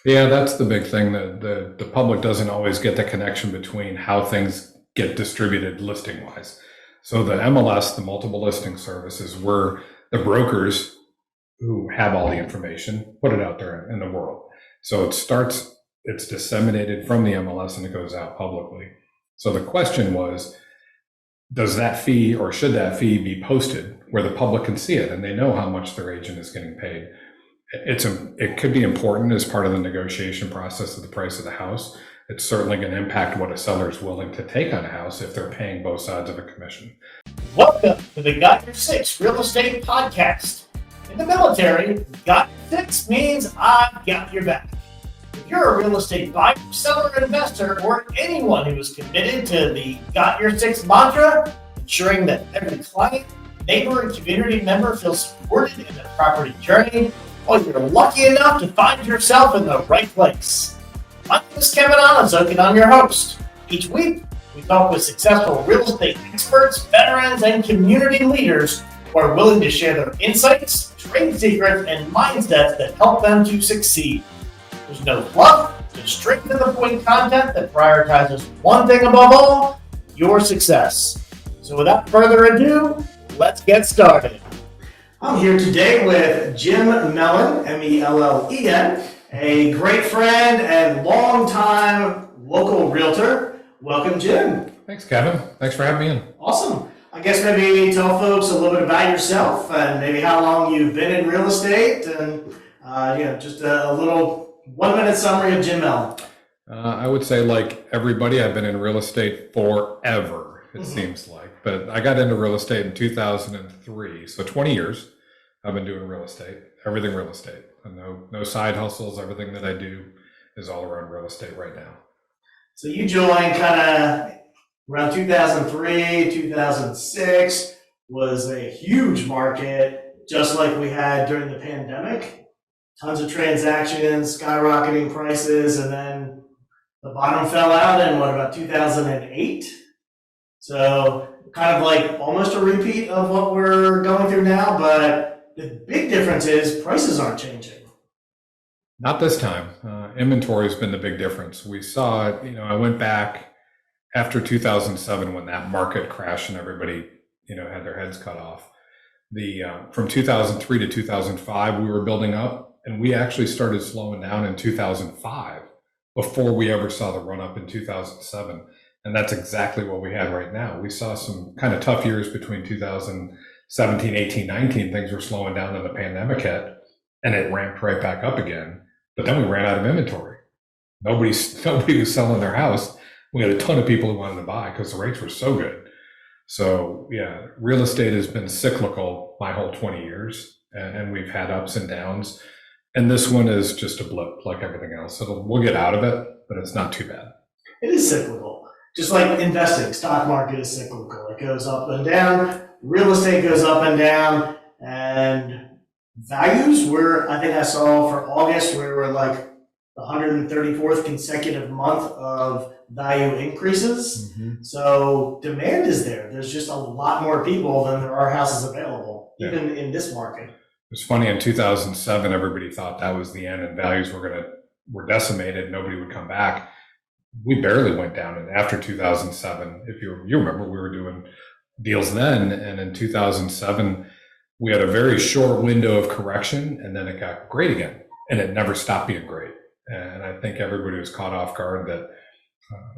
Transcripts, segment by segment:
Yeah, that's the big thing that the public doesn't always get the connection between how things get distributed listing wise. So the MLS, the multiple listing services, were the brokers who have all the information, put it out there in the world. So it's disseminated from the MLS and it goes out publicly. So the question was, does that fee or should that fee be posted where the public can see it and they know how much their agent is getting paid? It could be important as part of the negotiation process of the price of the house. It's certainly going to impact what a seller is willing to take on a house if they're paying both sides of a commission. Welcome to the Got Your Six Real Estate Podcast. In the military, Got Your Six means I've got your back. If you're a real estate buyer, seller, investor, or anyone who is committed to the Got Your Six mantra, ensuring that every client, neighbor, and community member feels supported in their property journey, well, you're lucky enough to find yourself in the right place. My name is Kevin Onizuk, and I'm your host. Each week, we talk with successful real estate experts, veterans, and community leaders who are willing to share their insights, trade secrets, and mindsets that help them to succeed. There's no fluff, just straight to the point content that prioritizes one thing above all, your success. So without further ado, let's get started. I'm here today with Jim Mellen, M-E-L-L-E-N, a great friend and longtime local realtor. Welcome, Jim. Thanks, Kevin. Thanks for having me in. Awesome. I guess maybe tell folks a little bit about yourself and maybe how long you've been in real estate and just a little 1-minute summary of Jim Mellen. I would say, like everybody, I've been in real estate forever, it seems like. But I got into real estate in 2003, so 20 years. I've been doing real estate, everything real estate. And no side hustles. Everything that I do is all around real estate right now. So you joined kind of around 2003, 2006, was a huge market, just like we had during the pandemic. Tons of transactions, skyrocketing prices, and then the bottom fell out in about 2008? So kind of like almost a repeat of what we're going through now, but the big difference is prices aren't changing. Not this time. Inventory has been the big difference. We saw, I went back after 2007 when that market crashed and everybody, had their heads cut off. From 2003 to 2005, we were building up, and we actually started slowing down in 2005 before we ever saw the run up in 2007. And that's exactly what we had right now. We saw some kind of tough years between 2017, 18, 19. Things were slowing down and the pandemic hit, and it ramped right back up again. But then we ran out of inventory. Nobody was selling their house. We had a ton of people who wanted to buy because the rates were so good. So yeah, real estate has been cyclical my whole 20 years, and we've had ups and downs. And this one is just a blip like everything else. We'll get out of it, but it's not too bad. It is cyclical. Just like investing, stock market is cyclical. It goes up and down. Real estate goes up and down. And values I think I saw for August, we were like the 134th consecutive month of value increases. So demand is there. There's just a lot more people than there are houses available, even in this market. It's funny, in 2007, everybody thought that was the end and values were decimated. Nobody would come back. We barely went down. And after 2007, if you remember, we were doing deals then. And in 2007, we had a very short window of correction, and then it got great again. And it never stopped being great. And I think everybody was caught off guard that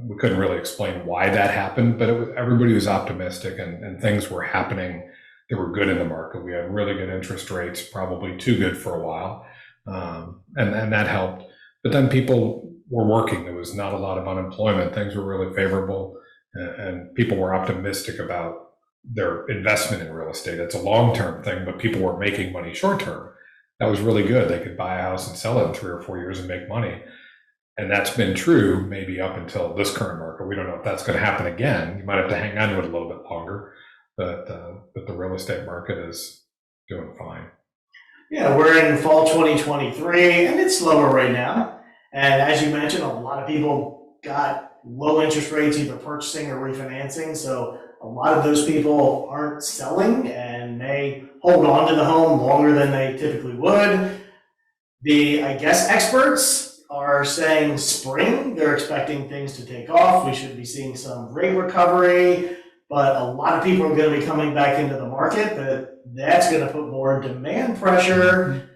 we couldn't really explain why that happened, but everybody was optimistic and things were happening that were good in the market. We had really good interest rates, probably too good for a while. And that helped. But then people were working. There was not a lot of unemployment. Things were really favorable, and people were optimistic about their investment in real estate. It's a long-term thing, but people were making money short-term. That was really good. They could buy a house and sell it in 3 or 4 years and make money. And that's been true maybe up until this current market. We don't know if that's going to happen again. You might have to hang on to it a little bit longer, but the real estate market is doing fine. Yeah, we're in fall 2023, and it's slower right now. And as you mentioned, a lot of people got low interest rates, either purchasing or refinancing. So a lot of those people aren't selling and may hold on to the home longer than they typically would. I guess experts are saying spring. They're expecting things to take off. We should be seeing some rate recovery, but a lot of people are going to be coming back into the market. But that's going to put more demand pressure,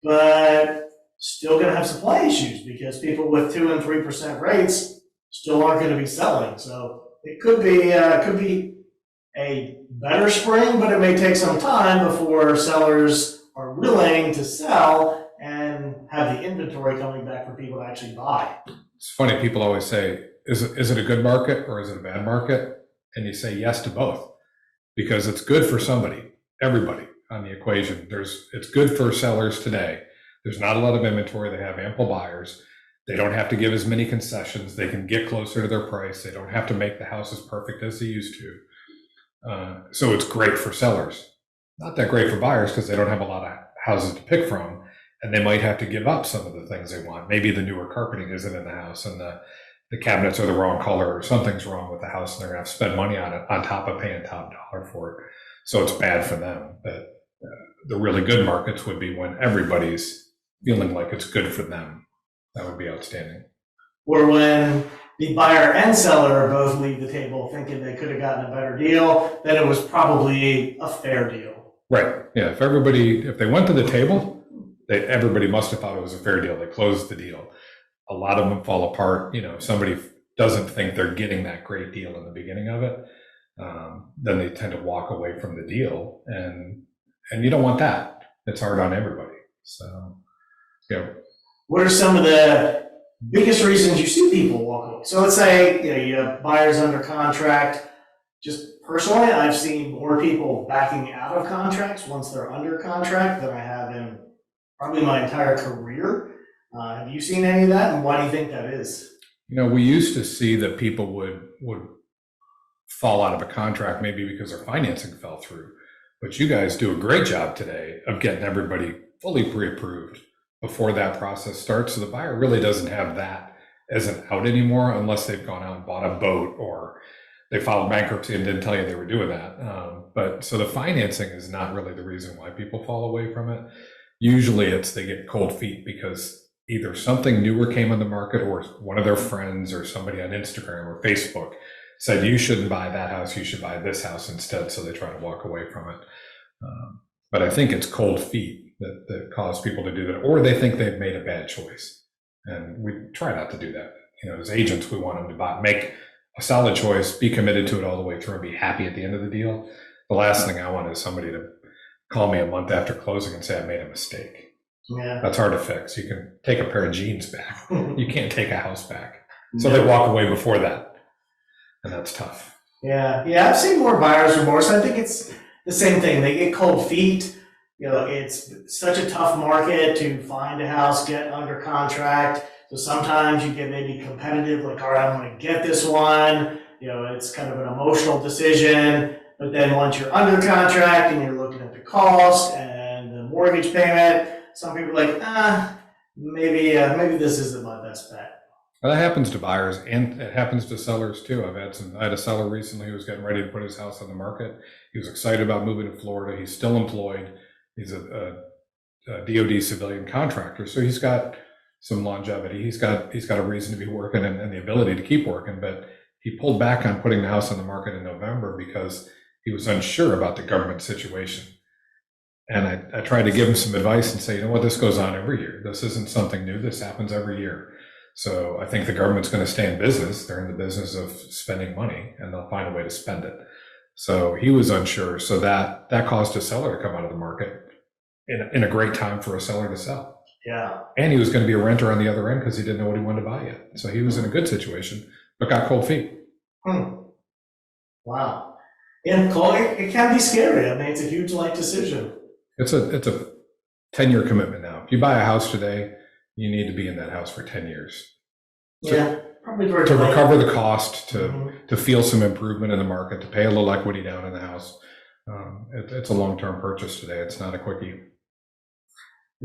but still going to have supply issues because people with 2 and 3% rates still aren't going to be selling. So it could be a better spring, but it may take some time before sellers are willing to sell and have the inventory coming back for people to actually buy. It's funny, people always say, is it a good market or is it a bad market? And you say yes to both, because it's good for somebody, everybody on the equation. It's good for sellers today. There's not a lot of inventory. They have ample buyers. They don't have to give as many concessions. They can get closer to their price. They don't have to make the house as perfect as they used to. So it's great for sellers. Not that great for buyers because they don't have a lot of houses to pick from, and they might have to give up some of the things they want. Maybe the newer carpeting isn't in the house and the cabinets are the wrong color or something's wrong with the house and they're going to have to spend money on it on top of paying top dollar for it. So it's bad for them. But the really good markets would be when everybody's feeling like it's good for them. That would be outstanding. Or when the buyer and seller both leave the table thinking they could have gotten a better deal, then it was probably a fair deal. Right. Yeah. If they went to the table, everybody must have thought it was a fair deal. They closed the deal. A lot of them fall apart. If somebody doesn't think they're getting that great deal in the beginning of it, then they tend to walk away from the deal. And you don't want that. It's hard on everybody. So, yeah. What are some of the biggest reasons you see people walk away? So let's say you have buyers under contract. Just personally, I've seen more people backing out of contracts once they're under contract than I have in probably my entire career. Have you seen any of that, and why do you think that is? We used to see that people would fall out of a contract maybe because their financing fell through. But you guys do a great job today of getting everybody fully pre-approved before that process starts. So the buyer really doesn't have that as an out anymore unless they've gone out and bought a boat or they filed bankruptcy and didn't tell you they were doing that. But so the financing is not really the reason why people fall away from it. Usually it's they get cold feet because either something newer came on the market or one of their friends or somebody on Instagram or Facebook said, you shouldn't buy that house, you should buy this house instead. So they try to walk away from it. But I think it's cold feet that cause people to do that, or they think they've made a bad choice. And we try not to do that. As agents, we want them to make a solid choice, be committed to it all the way through and be happy at the end of the deal. The last thing I want is somebody to call me a month after closing and say I made a mistake. Yeah. That's hard to fix. You can take a pair of jeans back. You can't take a house back. So they walk away before that. And that's tough. Yeah. I've seen more buyer's remorse. I think it's the same thing. They get cold feet. It's such a tough market to find a house, get under contract. So sometimes you get maybe competitive, like, all right, I'm going to get this one. It's kind of an emotional decision. But then once you're under contract and you're looking at the cost and the mortgage payment, some people are like, maybe this isn't my best bet. Well, that happens to buyers and it happens to sellers too. I had a seller recently who was getting ready to put his house on the market. He was excited about moving to Florida. He's still employed. He's a DOD civilian contractor, so he's got some longevity. He's got a reason to be working and the ability to keep working. But he pulled back on putting the house on the market in November because he was unsure about the government situation. And I tried to give him some advice and say, this goes on every year. This isn't something new. This happens every year. So I think the government's going to stay in business. They're in the business of spending money and they'll find a way to spend it. So he was unsure. So that caused a seller to come out of the market in a great time for a seller to sell. Yeah. And he was going to be a renter on the other end because he didn't know what he wanted to buy yet. So he was in a good situation, but got cold feet. Wow. Yeah, it can be scary. It's a huge life decision. It's a 10-year commitment now. If you buy a house today, you need to be in that house for 10 years. Probably to recover the cost, to feel some improvement in the market, to pay a little equity down in the house. It's a long-term purchase today. It's not a quickie.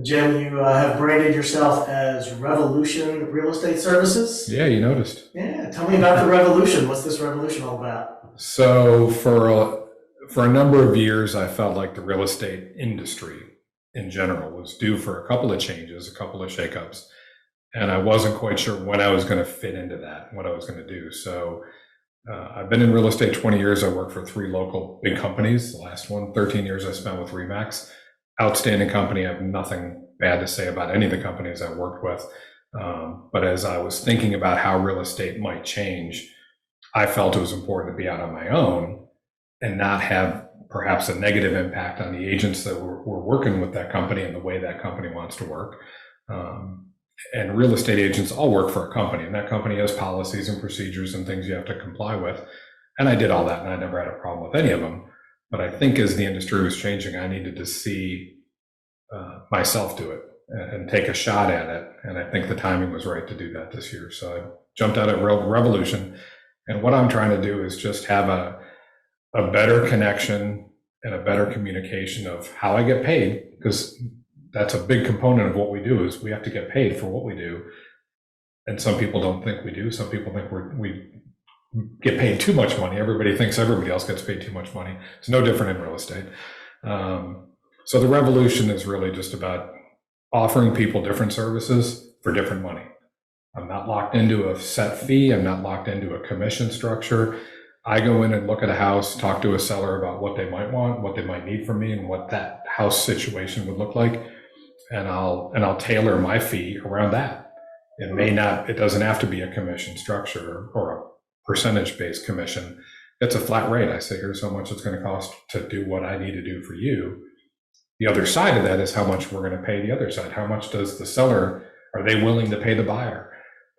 Jim, you have branded yourself as Revolution Real Estate Services. Yeah, you noticed. Yeah, tell me about the Revolution. What's this Revolution all about? So for a number of years, I felt like the real estate industry in general was due for a couple of changes, a couple of shakeups. And I wasn't quite sure when I was going to fit into that, what I was going to do. So I've been in real estate 20 years. I worked for 3 local big companies. The last one, 13 years I spent with Remax. Outstanding company. I have nothing bad to say about any of the companies I worked with. But as I was thinking about how real estate might change, I felt it was important to be out on my own and not have perhaps a negative impact on the agents that were working with that company and the way that company wants to work. And real estate agents all work for a company, and that company has policies and procedures and things you have to comply with. And I did all that, and I never had a problem with any of them. But I think as the industry was changing, I needed to see myself do it and take a shot at it. And I think the timing was right to do that this year. So I jumped out at Revolution. And what I'm trying to do is just have a better connection and a better communication of how I get paid, because that's a big component of what we do is we have to get paid for what we do. And some people don't think we do. Some people think we get paid too much money. Everybody thinks everybody else gets paid too much money. It's no different in real estate. So the revolution is really just about offering people different services for different money. I'm not locked into a set fee. I'm not locked into a commission structure. I go in and look at a house, talk to a seller about what they might want, what they might need from me, and what that house situation would look like. And I'll tailor my fee around that. It doesn't have to be a commission structure or a percentage-based commission. It's a flat rate. I say, here's how much it's going to cost to do what I need to do for you. The other side of that is how much we're going to pay the other side. How much does the seller, are they willing to pay the buyer?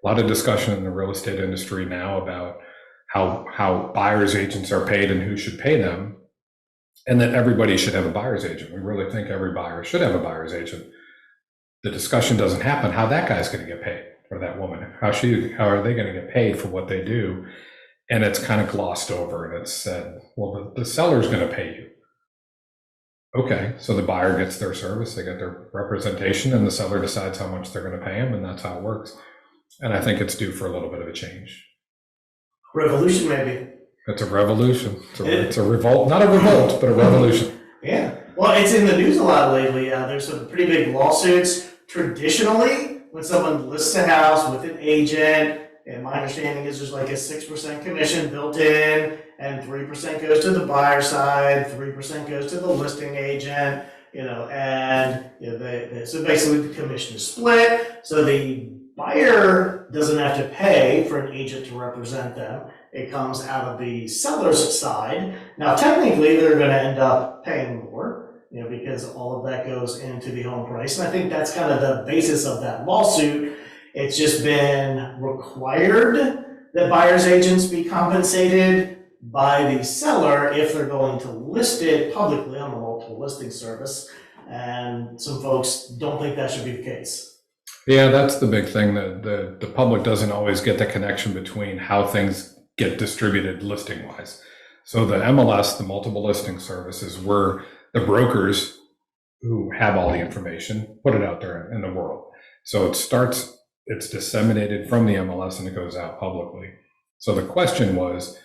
A lot of discussion in the real estate industry now about how buyer's agents are paid and who should pay them, and that everybody should have a buyer's agent. We really think every buyer should have a buyer's agent. The discussion doesn't happen how that guy's going to get paid, or that woman. How are they going to get paid for what they do? And it's kind of glossed over, and it's said, well, the seller's going to pay you. Okay, so the buyer gets their service, they get their representation, and the seller decides how much they're going to pay them, and that's how it works. And I think it's due for a little bit of a change. Revolution, maybe. It's a revolution. It's a revolt, not a revolt, but a revolution. Yeah. Well, it's in the news a lot lately. There's some pretty big lawsuits. Traditionally, when someone lists a house with an agent, and my understanding is there's like a 6% commission built in, and 3% goes to the buyer side, 3% goes to the listing agent, so basically the commission is split. So the buyer doesn't have to pay for an agent to represent them. It comes out of the seller's side. Now, technically, they're going to end up paying more, because all of that goes into the home price. And I think that's kind of the basis of that lawsuit. It's just been required that buyer's agents be compensated by the seller if they're going to list it publicly on the multiple listing service. And some folks don't think that should be the case. Yeah, that's the big thing. That the public doesn't always get the connection between how things get distributed listing wise. So the MLS, the multiple listing services, were the brokers who have all the information, put it out there in the world. So it's disseminated from the MLS and it goes out publicly. So the question was,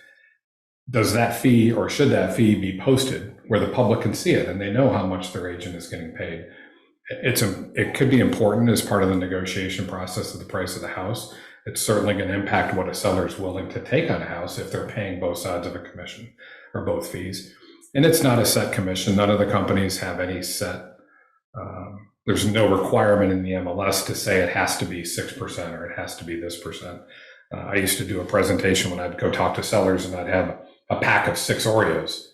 does that fee or should that fee be posted where the public can see it and they know how much their agent is getting paid? It could be important as part of the negotiation process of the price of the house. It's certainly going to impact what a seller is willing to take on a house if they're paying both sides of a commission or both fees. And it's not a set commission. None of the companies have any set. There's no requirement in the MLS to say it has to be 6% or it has to be this percent. I used to do a presentation when I'd go talk to sellers and I'd have a pack of 6 Oreos,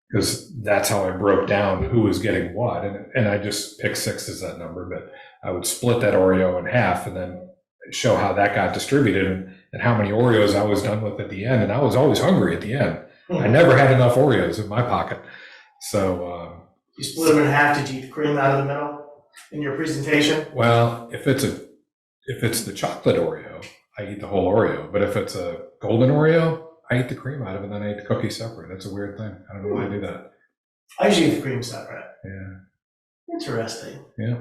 because that's how I broke down who was getting what. And I just picked 6 as that number, but I would split that Oreo in half and then show how that got distributed and how many Oreos I was done with at the end. And I was always hungry at the end. I never had enough Oreos in my pocket. So you split them in half. Did you eat the cream out of the middle in your presentation? Well, if it's the chocolate Oreo, I eat the whole Oreo. But if it's a golden Oreo, I eat the cream out of it and then I eat the cookie separate. That's a weird thing. I don't know why I do that. I usually eat the cream separate. Yeah. Interesting. Yeah.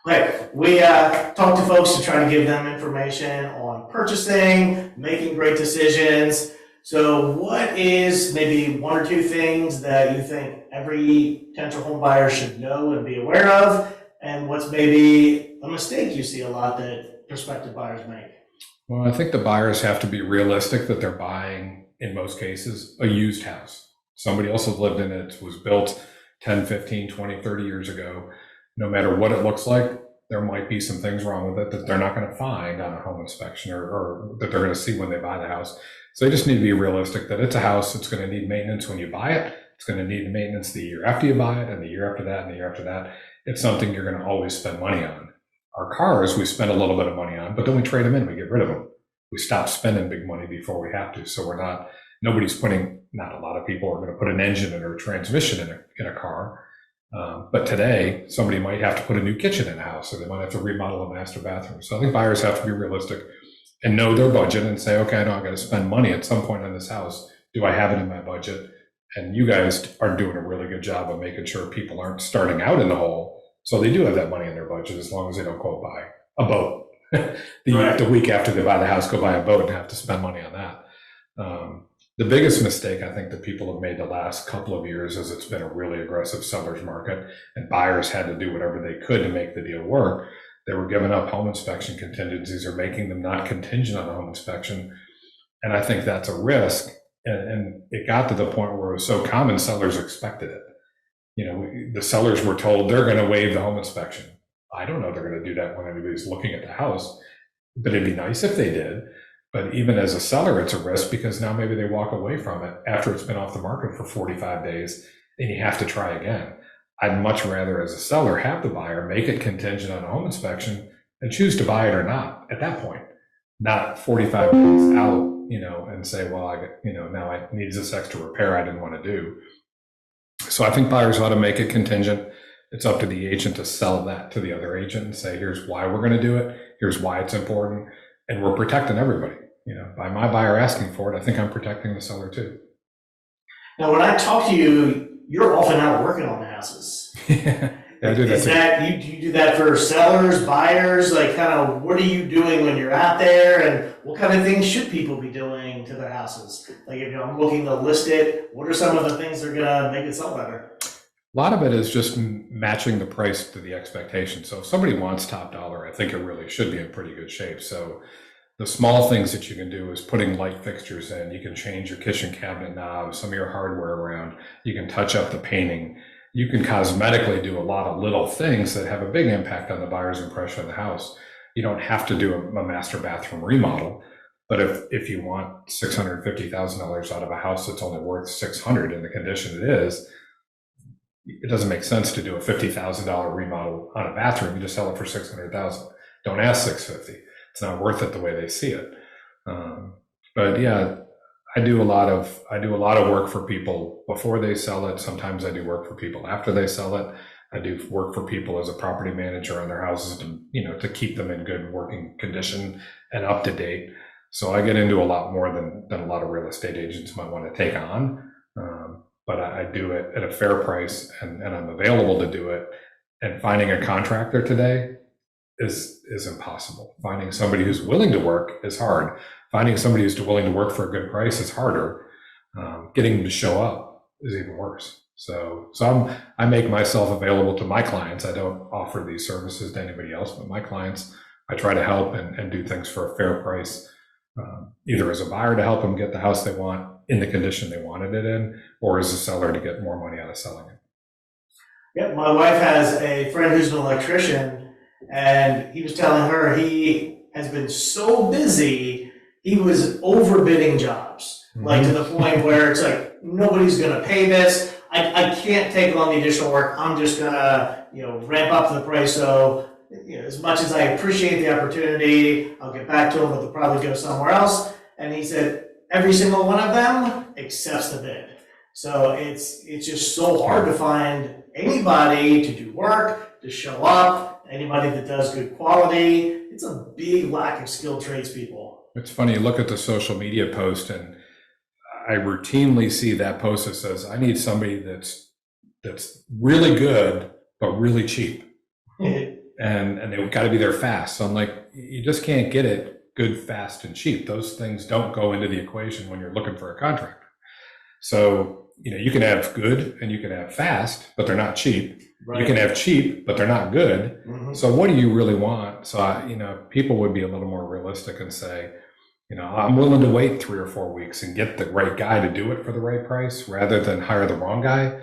Okay, we talk to folks to try to give them information on purchasing, making great decisions. So what is maybe 1 or 2 things that you think every potential home buyer should know and be aware of? And what's maybe a mistake you see a lot that prospective buyers make? Well, I think the buyers have to be realistic that they're buying, in most cases, a used house. Somebody else has lived in it, was built 10, 15, 20, 30 years ago. No matter what it looks like, there might be some things wrong with it that they're not going to find on a home inspection or that they're going to see when they buy the house. So they just need to be realistic that it's a house that's going to need maintenance when you buy it. It's going to need maintenance the year after you buy it, and the year after that, and the year after that. It's something you're going to always spend money on. Our cars, we spend a little bit of money on, but then we trade them in, we get rid of them. We stop spending big money before we have to. So nobody's putting, not a lot of people are going to put an engine in or a transmission in a car. But today, somebody might have to put a new kitchen in a house, or they might have to remodel a master bathroom. So I think buyers have to be realistic and know their budget and say, okay, I know I got to spend money at some point on this house. Do I have it in my budget? And you guys are doing a really good job of making sure people aren't starting out in the hole. So they do have that money in their budget, as long as they don't go buy a boat. The week after they buy the house, go buy a boat and have to spend money on that. The biggest mistake I think that people have made the last couple of years is it's been a really aggressive seller's market, and buyers had to do whatever they could to make the deal work. They were giving up home inspection contingencies or making them not contingent on a home inspection. And I think that's a risk. And it got to the point where it was so common, sellers expected it. The sellers were told they're going to waive the home inspection. I don't know they're going to do that when anybody's looking at the house, but it'd be nice if they did. But even as a seller, it's a risk, because now maybe they walk away from it after it's been off the market for 45 days and you have to try again. I'd much rather, as a seller, have the buyer make it contingent on a home inspection and choose to buy it or not at that point, not 45 days out, and say, well, now I need this extra repair I didn't want to do. So I think buyers ought to make it contingent. It's up to the agent to sell that to the other agent and say, here's why we're going to do it. Here's why it's important. And we're protecting everybody. By my buyer asking for it, I think I'm protecting the seller too. Now, when I talk to you, you're often out working on the houses. Yeah, I do that too. You do that for sellers, buyers? Like, kind of, what are you doing when you're out there, and what kind of things should people be doing to their houses? Like, if I'm looking to list it, what are some of the things that are gonna make it sell better? A lot of it is just matching the price to the expectation. So if somebody wants top dollar, I think it really should be in pretty good shape. So the small things that you can do is putting light fixtures in. You can change your kitchen cabinet knobs, some of your hardware around. You can touch up the painting. You can cosmetically do a lot of little things that have a big impact on the buyer's impression of the house. You don't have to do a master bathroom remodel, but if you want $650,000 out of a house that's only worth $600 in the condition it is, it doesn't make sense to do a $50,000 remodel on a bathroom. You just sell it for $600,000. Don't ask $650. It's not worth it the way they see it. But yeah, I do a lot of work for people before they sell it. Sometimes I do work for people after they sell it. I do work for people as a property manager on their houses to keep them in good working condition and up to date. So I get into a lot more than a lot of real estate agents might want to take on. But I do it at a fair price, and I'm available to do it. And finding a contractor today is impossible. Finding somebody who's willing to work is hard. Finding somebody who's willing to work for a good price is harder. Getting them to show up is even worse. So I make myself available to my clients. I don't offer these services to anybody else, but my clients, I try to help and do things for a fair price, either as a buyer to help them get the house they want in the condition they wanted it in, or as a seller to get more money out of selling it. Yeah, my wife has a friend who's an electrician, and he was telling her he has been so busy, he was overbidding jobs, like to the point where it's like, nobody's going to pay this. I can't take on the additional work. I'm just going to, ramp up the price. So, as much as I appreciate the opportunity, I'll get back to him, but they'll probably go somewhere else. And he said, every single one of them accepts the bid. So it's just so hard to find anybody to do work, to show up, anybody that does good quality. It's a big lack of skilled tradespeople. It's funny, you look at the social media post, and I routinely see that post that says, I need somebody that's really good, but really cheap. and they've got to be there fast. So I'm like, you just can't get it good, fast, and cheap. Those things don't go into the equation when you're looking for a contractor. So you can have good and you can have fast, but they're not cheap. Right. You can have cheap, but they're not good. Mm-hmm. So what do you really want? So, people would be a little more realistic and say, I'm willing to wait 3 or 4 weeks and get the right guy to do it for the right price rather than hire the wrong guy.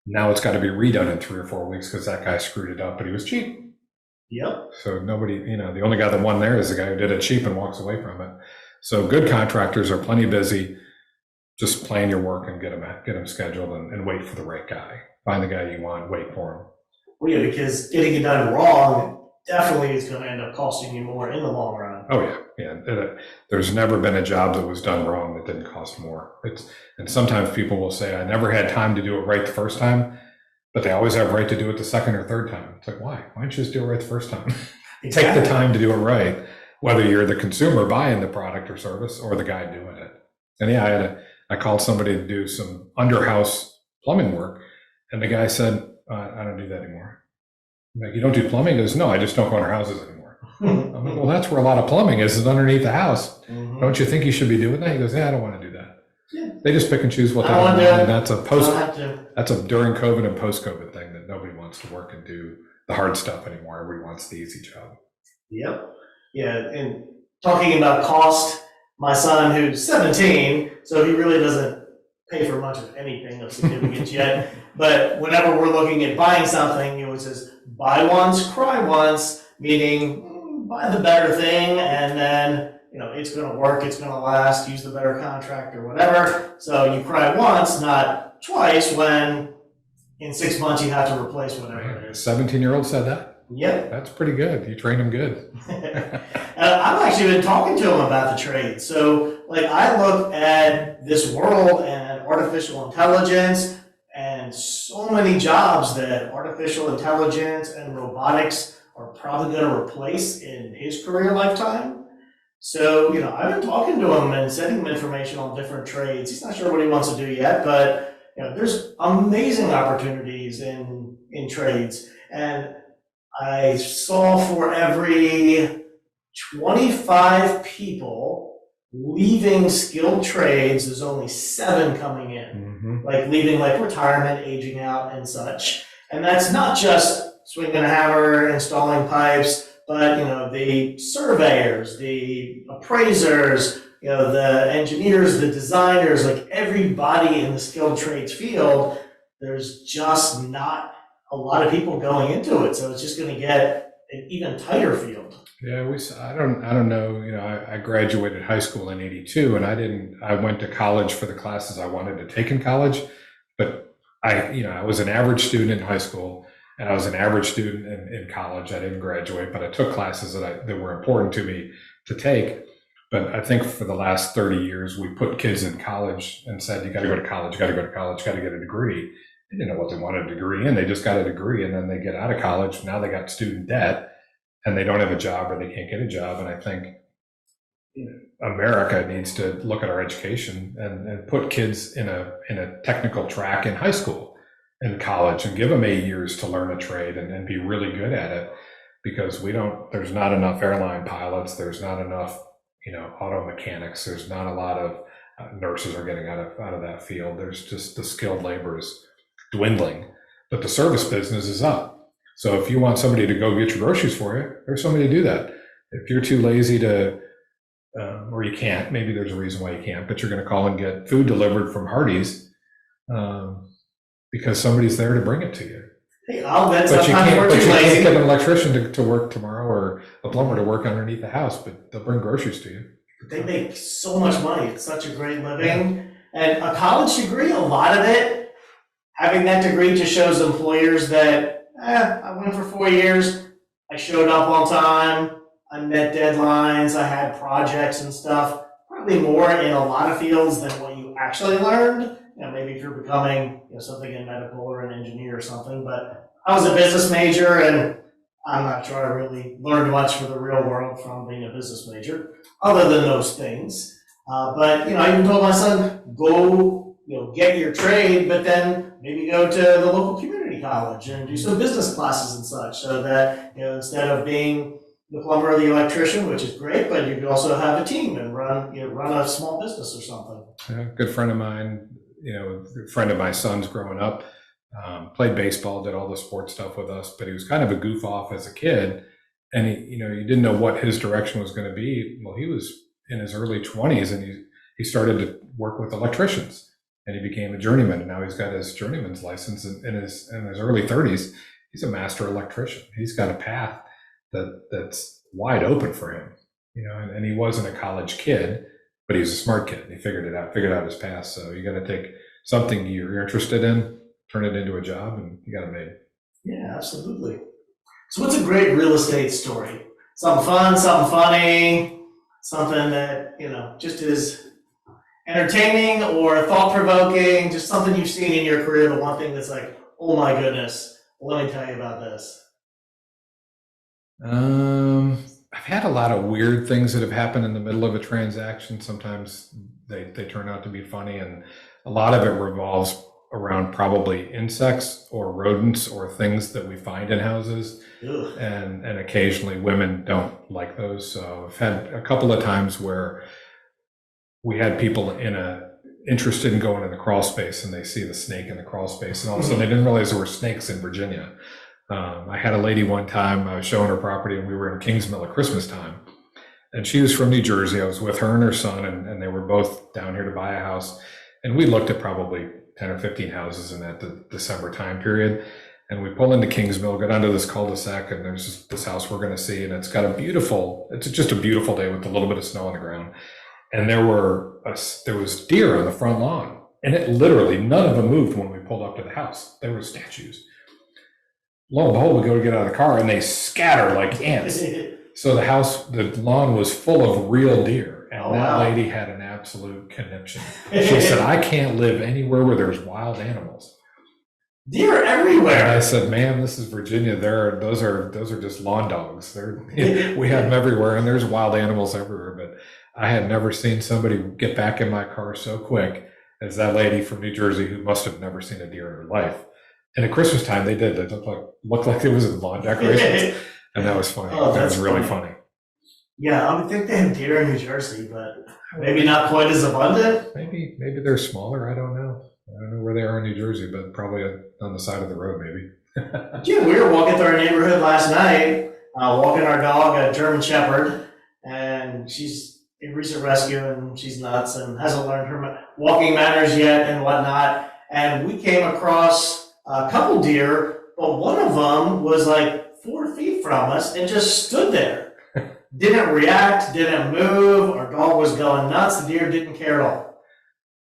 Now it's got to be redone in 3 or 4 weeks because that guy screwed it up, but he was cheap. Yep. So nobody, the only guy that won there is the guy who did it cheap and walks away from it. So good contractors are plenty busy. Just plan your work and get them scheduled and wait for the right guy. Find the guy you want, wait for him. Well, yeah, because getting it done wrong definitely is going to end up costing you more in the long run. Oh yeah. There's never been a job that was done wrong that didn't cost more. And sometimes people will say, I never had time to do it right the first time, but they always have right to do it the second or third time. It's like, why? Why don't you just do it right the first time? Exactly. Take the time to do it right, whether you're the consumer buying the product or service or the guy doing it. And yeah, I called somebody to do some underhouse plumbing work, and the guy said, I don't do that anymore. I'm like, you don't do plumbing? He goes, no, I just don't go under houses anymore. I'm like, well, that's where a lot of plumbing is underneath the house. Mm-hmm. Don't you think you should be doing that? He goes, yeah, I don't want to do that. Yeah. They just pick and choose what they want to do. And that's a during COVID and post-COVID thing that nobody wants to work and do the hard stuff anymore. Everybody wants the easy job. Yep. Yeah. And talking about cost, my son, who's 17, so he really doesn't pay for much of anything of significance yet. But whenever we're looking at buying something, it says buy once, cry once, meaning buy the better thing, and then it's going to work, it's going to last, use the better contract or whatever. So you cry once, not twice, when in 6 months you have to replace whatever it is. 17-year-old said that? Yep. That's pretty good. You train them good. I've actually been talking to him about the trade. So, I look at this world and artificial intelligence and so many jobs that artificial intelligence and robotics are probably going to replace in his career lifetime. So, I've been talking to him and sending him information on different trades. He's not sure what he wants to do yet, but there's amazing opportunities in trades. And I saw for every 25 people leaving skilled trades, there's only 7 coming in. Mm-hmm. Leaving retirement, aging out, and such. And that's not just swinging a hammer, installing pipes, but the surveyors, the appraisers, the engineers, the designers, everybody in the skilled trades field. There's just not a lot of people going into it, so it's just going to get an even tighter field. Yeah, I don't know. I graduated high school in '82, and I went to college for the classes I wanted to take in college, but I was an average student in high school, and I was an average student in college. I didn't graduate, but I took classes that were important to me to take. But I think for the last 30 years, we put kids in college and said, you got to go to college, got to go to college, got to get a degree. They didn't know what they wanted a degree in. They just got a degree, and then they get out of college. Now they got student debt, and they don't have a job or they can't get a job. And I think America needs to look at our education and put kids in a technical track in high school and college and give them 8 years to learn a trade and be really good at it, because there's not enough airline pilots. There's not enough, auto mechanics. There's not a lot of nurses are getting out of that field. There's just the skilled labor is dwindling, but the service business is up. So if you want somebody to go get your groceries for you, there's somebody to do that. If you're too lazy to, or you can't, maybe there's a reason why you can't, but you're going to call and get food delivered from Hardee's because somebody's there to bring it to you. Hey, I'll bet but you can't lazy. Get an electrician to work tomorrow or a plumber to work underneath the house, but they'll bring groceries to you. They make so much money. It's such a great living. And a college degree, a lot of it, having that degree just shows employers that, I went for 4 years, I showed up on time, I met deadlines, I had projects and stuff, probably more in a lot of fields than what you actually learned. Maybe if you're becoming something in medical or an engineer or something, but I was a business major and I'm not sure I really learned much for the real world from being a business major, other than those things. But I even told my son, go, get your trade, but then maybe go to the local community college and do some business classes and such, so that instead of being the plumber or the electrician, which is great, but you could also have a team and run a small business or something. Yeah, a good friend of mine, a friend of my son's growing up, played baseball, did all the sports stuff with us, but he was kind of a goof off as a kid. And you didn't know what his direction was going to be. Well, he was in his early 20s and he started to work with electricians and he became a journeyman. And now he's got his journeyman's license in his early 30s. He's a master electrician. He's got a path that's wide open for him, and he wasn't a college kid, but he was a smart kid. He figured out his path. So you got to take something you're interested in, turn it into a job, and you got it made. Yeah, absolutely. So what's a great real estate story? Something fun, something funny, something that, just is entertaining or thought-provoking, just something you've seen in your career, the one thing that's like, oh my goodness, let me tell you about this. I've had a lot of weird things that have happened in the middle of a transaction. Sometimes they turn out to be funny, and a lot of it revolves around probably insects or rodents or things that we find in houses. Ugh. And occasionally women don't like those. So I've had a couple of times where we had people interested in going in the crawl space and they see the snake in the crawl space, and all of a sudden they didn't realize there were snakes in Virginia. I had a lady one time, I was showing her property and we were in Kingsmill at Christmas time, and she was from New Jersey. I was with her and her son, and they were both down here to buy a house, and we looked at probably 10 or 15 houses in that December time period. And we pull into Kingsmill, go down to this cul-de-sac, and there's just this house we're going to see, and it's just a beautiful day with a little bit of snow on the ground. And there was deer on the front lawn, and it literally, none of them moved when we pulled up to the house. There were statues. Lo and behold, we go to get out of the car and they scatter like ants. So the lawn was full of real deer, and that lady had an absolute conniption. She said, "I can't live anywhere where there's wild animals." Deer everywhere. And I said, "Ma'am, this is Virginia. Those are just lawn dogs. We have them everywhere, and there's wild animals everywhere." But I had never seen somebody get back in my car so quick as that lady from New Jersey, who must have never seen a deer in her life. And at Christmas time, they did. They looked like it was in lawn decorations, and that was funny. That was really funny. Yeah, I would think they have deer in New Jersey, but maybe not quite as abundant. Maybe they're smaller. I don't know. I don't know where they are in New Jersey, but probably on the side of the road, maybe. Yeah, we were walking through our neighborhood last night, walking our dog, a German Shepherd, and she's in recent rescue, and she's nuts and hasn't learned her walking manners yet and whatnot. And we came across a couple deer, but one of them was like 4 feet from us and just stood there. Didn't react, didn't move. Our dog was going nuts. The deer didn't care at all.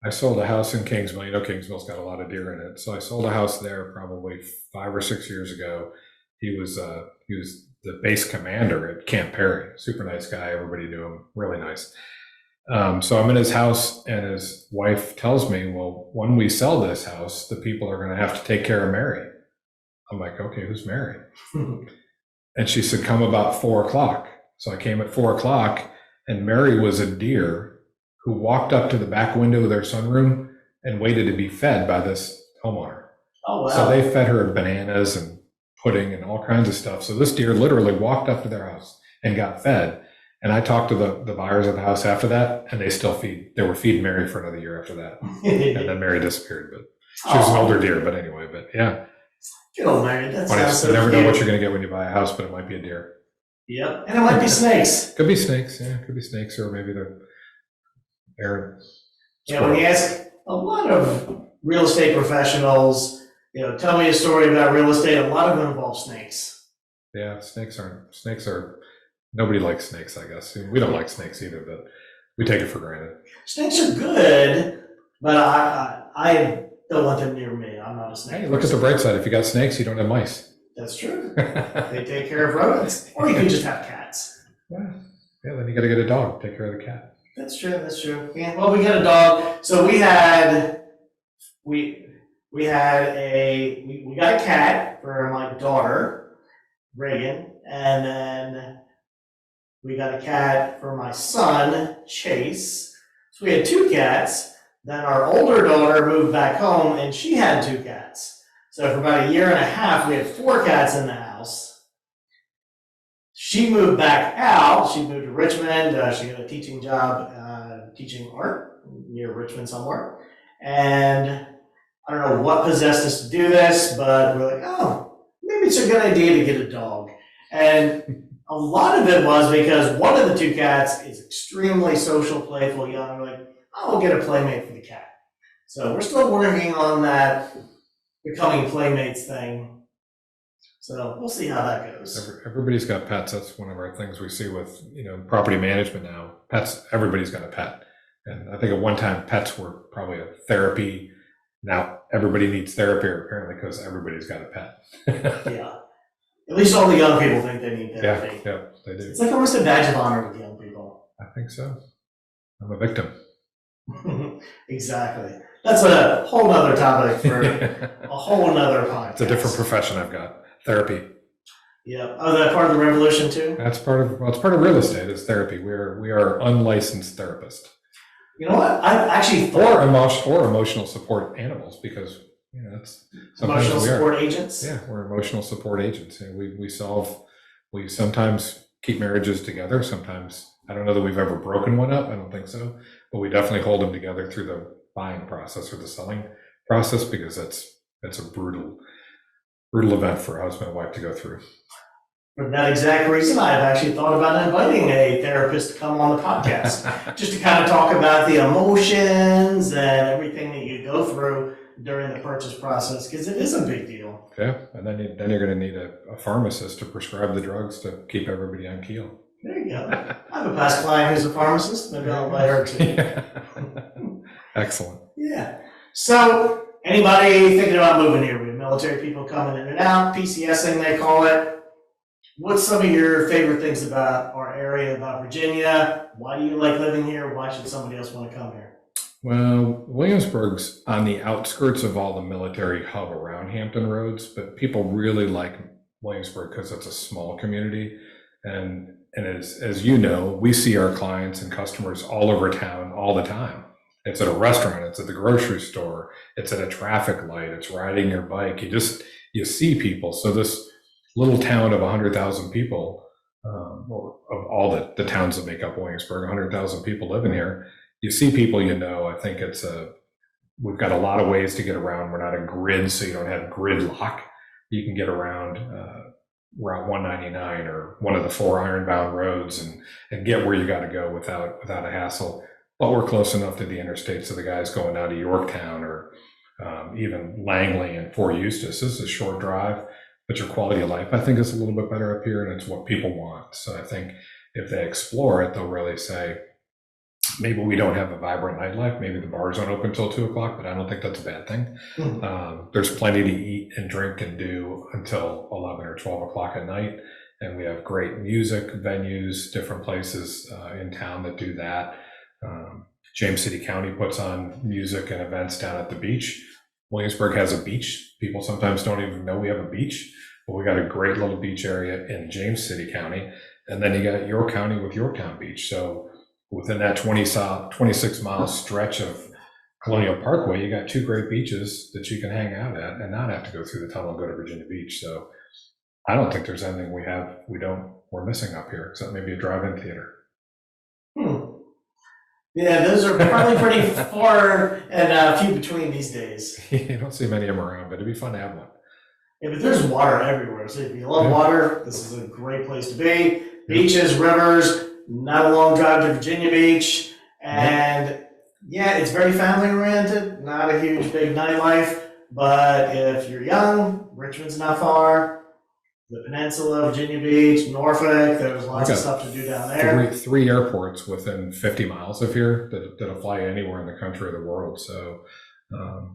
I sold a house in Kingsmill. Kingsmill's got a lot of deer in it. So I sold a house there probably 5 or 6 years ago. He was the base commander at Camp Perry. Super nice guy. Everybody knew him. Really nice. So I'm in his house, and his wife tells me, "Well, when we sell this house, the people are going to have to take care of Mary." I'm like, "Okay, who's Mary?" And she said, "Come about 4:00. So I came at 4:00, and Mary was a deer who walked up to the back window of their sunroom and waited to be fed by this homeowner. Oh, wow. So they fed her bananas and pudding and all kinds of stuff. So this deer literally walked up to their house and got fed. And I talked to the buyers of the house after that, and they were feeding Mary for another year after that. And then Mary disappeared, but she was an older deer, but anyway, but yeah. Good old Mary. That Funny, sounds so you never know cute. what you're going to get when you buy a house, but it might be a deer. Yep, and it might be snakes. Could be snakes, yeah. Could be snakes, or maybe they're Yeah, when you ask a lot of real estate professionals, tell me a story about real estate, a lot of them involve snakes. Yeah, snakes are, nobody likes snakes, I guess. We don't like snakes either, but we take it for granted. Snakes are good, but I don't want them near me. I'm not a snake. Hey, look at the bright side. If you got snakes, you don't have mice. That's true. They take care of rodents. Or you can just have cats. Yeah, then you got to get a dog, take care of the cat. That's true. Yeah, well, we got a dog. So we got a cat for my daughter, Reagan, and then we got a cat for my son, Chase. So we had 2 cats. Then our older daughter moved back home, and she had 2 cats. So for about 1.5 years, we had 4 cats in the house. She moved back out. She moved to Richmond. She got a teaching job, teaching art near Richmond somewhere. And I don't know what possessed us to do this, but we're like, oh, maybe it's a good idea to get a dog. And a lot of it was because one of the two cats is extremely social, playful, young. We're like, oh, we'll get a playmate for the cat. So we're still working on that becoming playmates thing. So we'll see how that goes. Everybody's got pets. That's one of our things we see with, property management now. Pets, everybody's got a pet. And I think at one time pets were probably a therapy. Now everybody needs therapy apparently because everybody's got a pet. Yeah. At least all the young people think they need therapy. Yeah, they do. It's like almost a badge of honor with young people. I think so. I'm a victim. Exactly. That's a whole nother topic for a whole nother podcast. It's a different profession I've got. Therapy. Yeah. Oh, that part of the revolution too? That's part of real estate is therapy. We are unlicensed therapists. You know what? I've actually thought or emotional support animals because that's emotional support agents. Yeah, we're emotional support agents. And we sometimes keep marriages together. Sometimes I don't know that we've ever broken one up. I don't think so. But we definitely hold them together through the buying process or the selling process because that's a brutal event for a husband and wife to go through. For that exact reason, I've actually thought about inviting a therapist to come on the podcast, just to kind of talk about the emotions and everything that you go through during the purchase process, because it is a big deal. Yeah, and then you're going to need a pharmacist to prescribe the drugs to keep everybody on keel. There you go. I have a past client who's a pharmacist. Maybe I'll invite her too. Excellent. Yeah. So, anybody thinking about moving here? We have military people coming in and out, PCSing they call it. What's some of your favorite things about our area, about Virginia? Why do you like living here? Why should somebody else want to come here? Well, Williamsburg's on the outskirts of all the military hub around Hampton Roads, but people really like Williamsburg because it's a small community. And as you know, we see our clients and customers all over town all the time. It's at a restaurant, it's at the grocery store, it's at a traffic light, it's riding your bike. You see people. So this little town of 100,000 people, or of all the towns that make up Williamsburg, 100,000 people living here. You see people, I think we've got a lot of ways to get around. We're not a grid, so you don't have gridlock. You can get around Route 199 or one of the 4 ironbound roads and get where you got to go without a hassle. But we're close enough to the interstates so the guys going out of Yorktown or even Langley and Fort Eustis. This is a short drive. But your quality of life, I think, is a little bit better up here, and it's what people want. So I think if they explore it, they'll really say, maybe we don't have a vibrant nightlife. Maybe the bars don't open until 2 o'clock, but I don't think that's a bad thing. Mm-hmm. There's plenty to eat and drink and do until 11 or 12 o'clock at night. And we have great music venues, different places in town that do that. James City County puts on music and events down at the beach. Williamsburg has a beach. People sometimes don't even know we have a beach, but we got a great little beach area in James City County. And then you got York County with Yorktown Beach. So within that 26-mile stretch of Colonial Parkway, you got 2 great beaches that you can hang out at and not have to go through the tunnel and go to Virginia Beach. So I don't think there's anything we're missing up here, except maybe a drive-in theater. Yeah, those are probably pretty far and few between these days. You don't see many of them around, but it'd be fun to have one. Yeah, but there's water everywhere. So if you love water, this is a great place to be. Beaches, rivers, not a long drive to Virginia Beach. And it's very family oriented, not a huge big nightlife. But if you're young, Richmond's not far. The Peninsula, Virginia Beach, Norfolk, there's lots of stuff to do down there. Three airports within 50 miles of here that'll fly anywhere in the country or the world. So,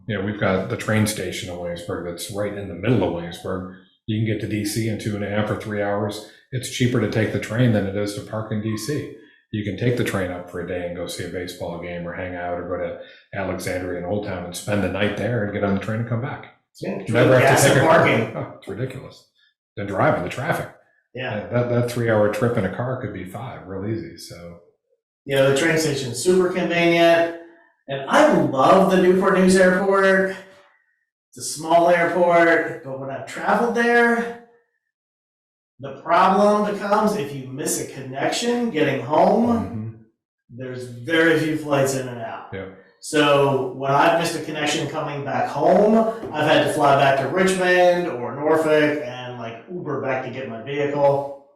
we've got the train station in Williamsburg that's right in the middle of Williamsburg. You can get to DC in 2.5 or 3 hours. It's cheaper to take the train than it is to park in DC. You can take the train up for a day and go see a baseball game or hang out or go to Alexandria and Old Town and spend the night there and get on the train and come back. Yeah, never have to take parking. It's ridiculous. Than driving the traffic. Yeah. That 3-hour trip in a car could be 5 real easy. So the train station is super convenient. And I love the Newport News Airport. It's a small airport, but when I've traveled there, the problem becomes if you miss a connection getting home, there's very few flights in and out. Yeah. So when I've missed a connection coming back home, I've had to fly back to Richmond or Norfolk and like Uber back to get my vehicle.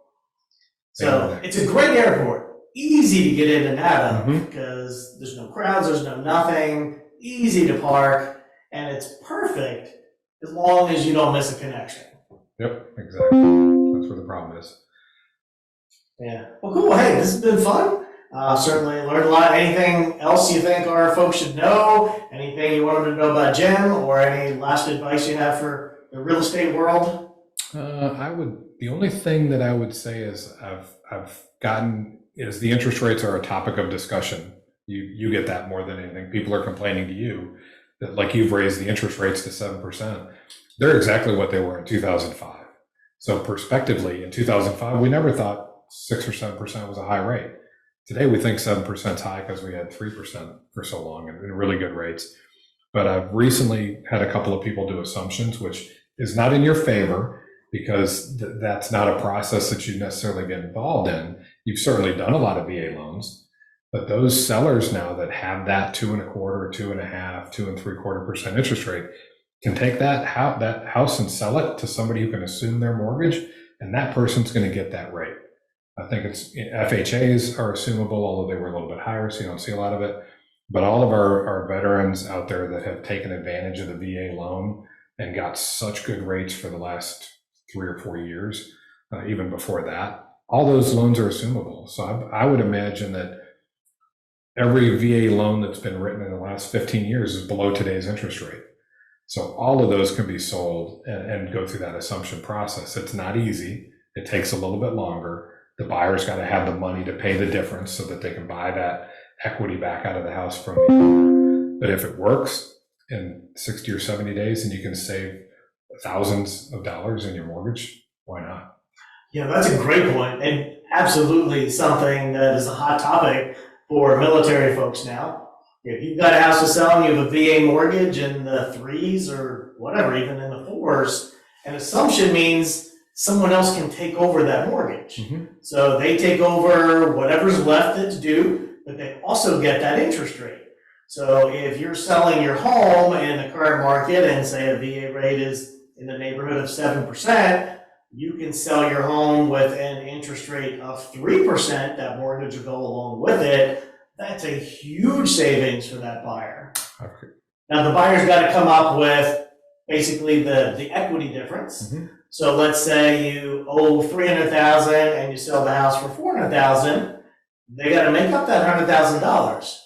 So it's a great airport, easy to get in and out of because there's no crowds, there's no nothing, easy to park, and it's perfect as long as you don't miss a connection. Yep, exactly. That's where the problem is. Yeah. Well, cool. Hey, this has been fun. Certainly learned a lot. Anything else you think our folks should know? Anything you want them to know about Jim, or any last advice you have for the real estate world? The only thing that I would say is I've gotten is the interest rates are a topic of discussion. You get that more than anything. People are complaining to you that like you've raised the interest rates to 7%. They're exactly what they were in 2005. So prospectively, in 2005, we never thought 6 or 7% was a high rate. Today, we think 7% is high because we had 3% for so long and really good rates. But I've recently had a couple of people do assumptions, which is not in your favor because that's not a process that you necessarily get involved in. You've certainly done a lot of VA loans, but those sellers now that have that 2.25%, 2.5%, 2.75% interest rate can take that house and sell it to somebody who can assume their mortgage, and that person's going to get that rate. I think it's FHAs are assumable, although they were a little bit higher, so you don't see a lot of it. But all of our veterans out there that have taken advantage of the VA loan and got such good rates for the last 3 or 4 years, even before that, all those loans are assumable. So I would imagine that every VA loan that's been written in the last 15 years is below today's interest rate. So all of those can be sold and go through that assumption process. It's not easy. It takes a little bit longer. The buyer's got to have the money to pay the difference so that they can buy that equity back out of the house from you. But if it works in 60 or 70 days and you can save thousands of dollars in your mortgage, why not? Yeah, that's a great point, and absolutely something that is a hot topic for military folks now. If you've got a house to sell and you have a VA mortgage in the 3s or whatever, even in the 4s, an assumption means someone else can take over that mortgage. So they take over whatever's left that's due, but they also get that interest rate. So if you're selling your home in the current market and say a VA rate is in the neighborhood of 7%, you can sell your home with an interest rate of 3%. That mortgage will go along with it. That's a huge savings for that buyer. Okay. Now the buyer's got to come up with basically the equity difference. So let's say you owe $300,000 and you sell the house for $400,000. They got to make up that $100,000.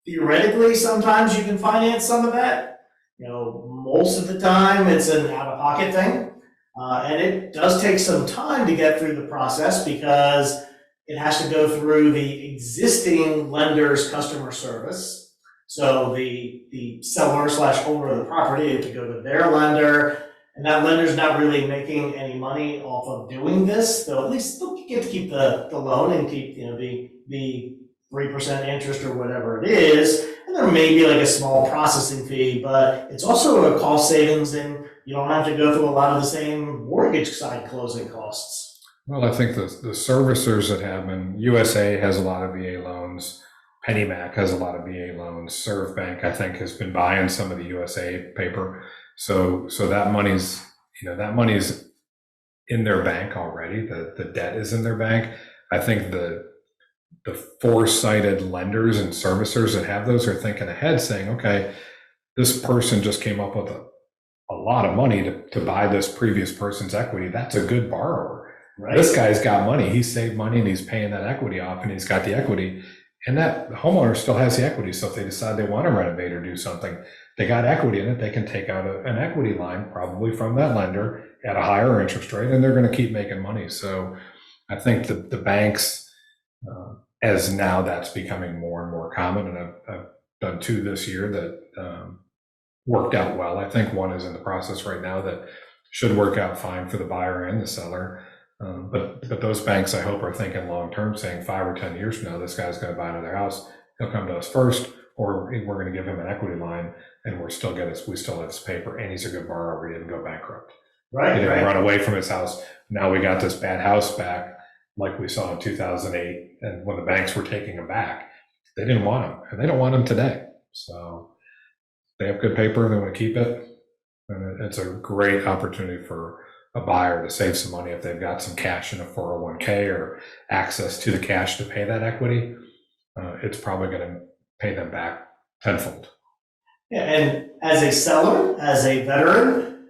Theoretically, sometimes you can finance some of that. Most of the time it's an out-of-pocket thing, and it does take some time to get through the process because it has to go through the existing lender's customer service. So the seller / owner of the property has to go to their lender. And that lender's not really making any money off of doing this, though at least they'll get to keep the loan and keep the 3% interest or whatever it is. And there may be like a small processing fee, but it's also a cost savings, and you don't have to go through a lot of the same mortgage side closing costs. Well, I think the servicers that have been, USA has a lot of VA loans, PennyMac has a lot of VA loans, Serve Bank, I think, has been buying some of the USA paper. So that money's in their bank already. The debt is in their bank. I think the foresighted lenders and servicers that have those are thinking ahead, saying, okay, this person just came up with a lot of money to buy this previous person's equity. That's a good borrower. Right. This guy's got money. He saved money and he's paying that equity off, and he's got the equity. And that homeowner still has the equity. So if they decide they want to renovate or do something, they got equity in it. They can take out an equity line, probably from that lender at a higher interest rate, and they're going to keep making money. So I think the banks, as now that's becoming more and more common, and I've done 2 this year that worked out well. I think 1 is in the process right now that should work out fine for the buyer and the seller. But those banks, I hope, are thinking long term, saying 5 or 10 years from now, this guy's going to buy another house. He'll come to us first, or we're going to give him an equity line, and we still have his paper, and he's a good borrower. He didn't go bankrupt. Right. He didn't run away from his house. Now we got this bad house back, like we saw in 2008, and when the banks were taking him back, they didn't want him, and they don't want him today. So they have good paper, they want to keep it. And it's a great opportunity for a buyer to save some money if they've got some cash in a 401k or access to the cash to pay that equity. It's probably going to pay them back tenfold. Yeah, and as a seller, as a veteran,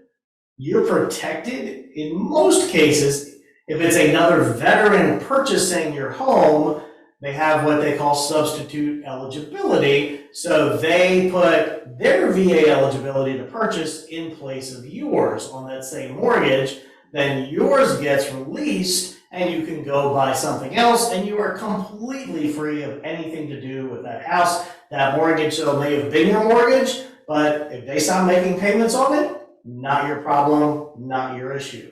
you're protected in most cases. If it's another veteran purchasing your home, they have what they call substitute eligibility. So they put their VA eligibility to purchase in place of yours on that same mortgage. Then yours gets released and you can go buy something else, and you are completely free of anything to do with that house. That mortgage, so it may have been your mortgage, but if they stop making payments on it, not your problem, not your issue.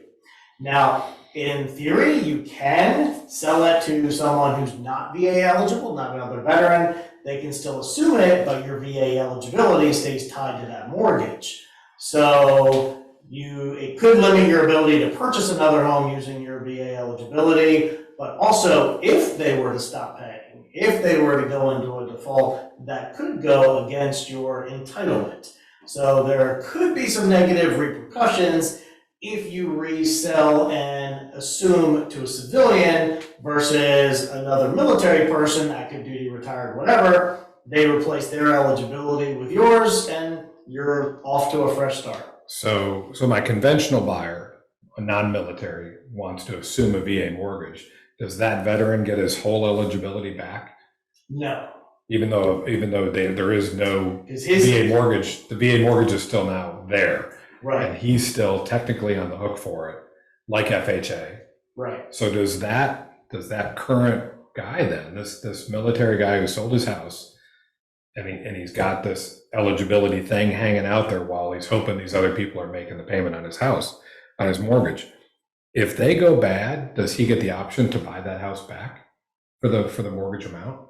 Now, in theory, you can sell it to someone who's not VA eligible, not another veteran. They can still assume it, but your VA eligibility stays tied to that mortgage. So it could limit your ability to purchase another home using your VA eligibility, but also if they were to stop paying, if they were to go into a default, that could go against your entitlement. So there could be some negative repercussions if you resell and assume to a civilian versus another military person, active duty, retired, whatever. They replace their eligibility with yours and you're off to a fresh start. So my conventional buyer, a non-military, wants to assume a VA mortgage. Does that veteran get his whole eligibility back? No. Even though there is no VA mortgage, the VA mortgage is still now there. Right. And he's still technically on the hook for it, like FHA. Right. So does that current guy then, this military guy who sold his house, and he's got this eligibility thing hanging out there while he's hoping these other people are making the payment on his house, on his mortgage. If they go bad, does he get the option to buy that house back for the mortgage amount?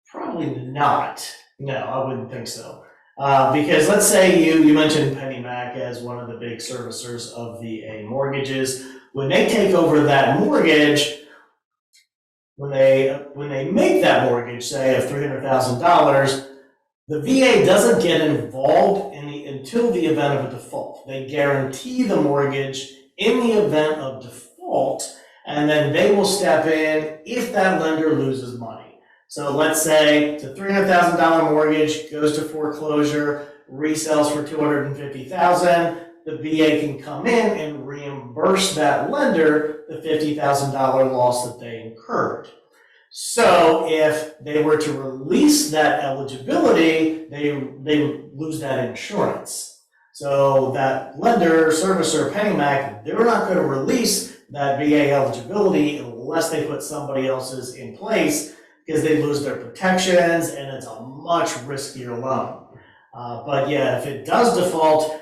Probably not. No, I wouldn't think so. Because let's say you mentioned PennyMac as one of the big servicers of VA mortgages. When they take over that mortgage, when they make that mortgage, say of $300,000, the VA doesn't get involved until the event of a default. They guarantee the mortgage in the event of default, and then they will step in if that lender loses money. So let's say it's a $300,000 mortgage, goes to foreclosure, resells for $250,000. The VA can come in and reimburse that lender the $50,000 loss that they incurred. So if they were to release that eligibility, they lose that insurance. So that lender, servicer, PennyMac, they're not going to release that VA eligibility unless they put somebody else's in place, because they lose their protections and it's a much riskier loan. But yeah, if it does default,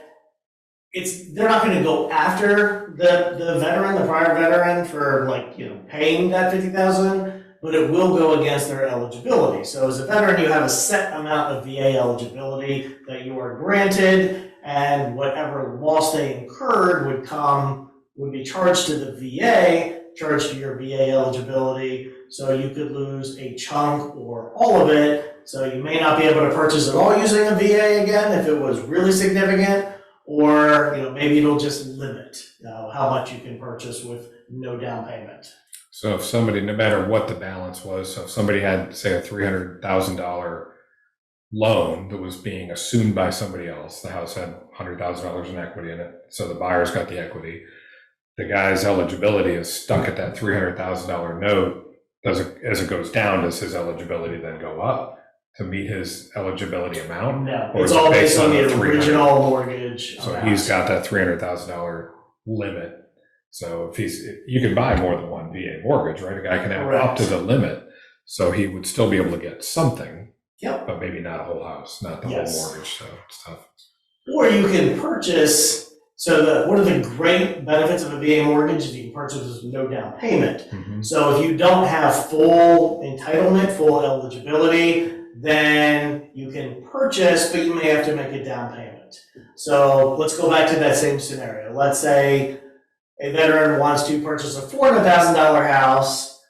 they're not going to go after the veteran, the prior veteran, for paying that $50,000, but it will go against their eligibility. So as a veteran, you have a set amount of VA eligibility that you are granted, and whatever loss they incurred would be charged to the VA, charged to your VA eligibility. So you could lose a chunk or all of it. So you may not be able to purchase it all using a VA again if it was really significant, or maybe it'll just limit how much you can purchase with no down payment. So if somebody, no matter what the balance was, so if somebody had, say, a $300,000 loan that was being assumed by somebody else, the house had $100,000 in equity in it, so the buyer's got the equity, the guy's eligibility is stuck at that $300,000 note. As it goes down, does his eligibility then go up to meet his eligibility amount? No, it's all based on the original mortgage. So he's got that $300,000 limit. So you can buy more than one VA mortgage, right? A guy can have up to the limit. So he would still be able to get something, but maybe not a whole house, not the whole mortgage. So it's tough. Or you can purchase. So one of the great benefits of a VA mortgage is you can purchase with no down payment. Mm-hmm. So if you don't have full entitlement, full eligibility, then you can purchase, but you may have to make a down payment. So let's go back to that same scenario. Let's say a veteran wants to purchase a $400,000 house.